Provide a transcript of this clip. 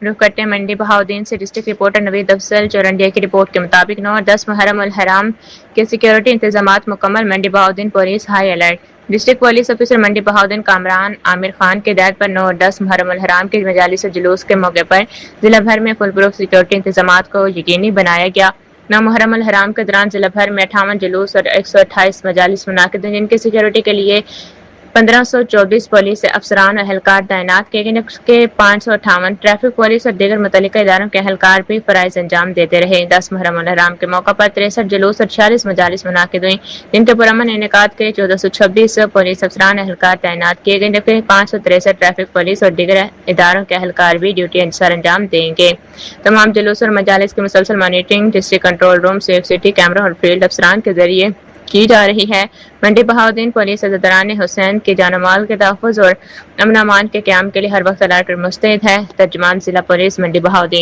رخ کرتے ہیں منڈی بہاؤدین سے ڈسٹرکٹ رپورٹر نوید افضل چورنڈیا کی رپورٹ کے مطابق 9 اور 10 محرم الحرام کے سیکیورٹی انتظامات مکمل، منڈی Bahauddin police high alert. District police officer منڈی بہاؤدین کامران عامر خان کی ہدایت پر 9 اور 10 محرم الحرام کے مجالس جلوس کے موقع پر ضلع بھر میں فل پروف سیکیورٹی انتظامات کو یقینی بنایا گیا۔ 9 محرم الحرام کے دوران ضلع بھر میں 58 جلوس اور 128 مجالس منعقد ہیں، جن کی سیکیورٹی کے لیے 1524 پولیس افسران اور اہلکار تعینات کیے گئے، جبکہ 558 ٹریفک پولیس اور دیگر متعلقہ اداروں کے اہلکار بھی فرائض انجام دیتے رہے۔ 10 محرم الحرام کے موقع پر 63 جلوس اور 46 مجالس منعقد ہوئیں، جن کے پرامن انعقاد کے 1426 پولیس افسران اہلکار تعینات کیے گئے، جبکہ 563 ٹریفک پولیس اور دیگر اداروں کے اہلکار بھی ڈیوٹی سر انجام دیں گے۔ تمام جلوس اور مجالس کی مسلسل monitoring district control room, safe city کیمروں اور فیلڈ افسران کے ذریعے کی جا رہی ہے۔ منڈی بہاؤدین پولیس عزاداران حسین کی جان و مال کے تحفظ اور امن و امان کے قیام کے لیے ہر وقت الرٹ اور مستعد ہے۔ ترجمان ضلع پولیس منڈی بہاؤدین۔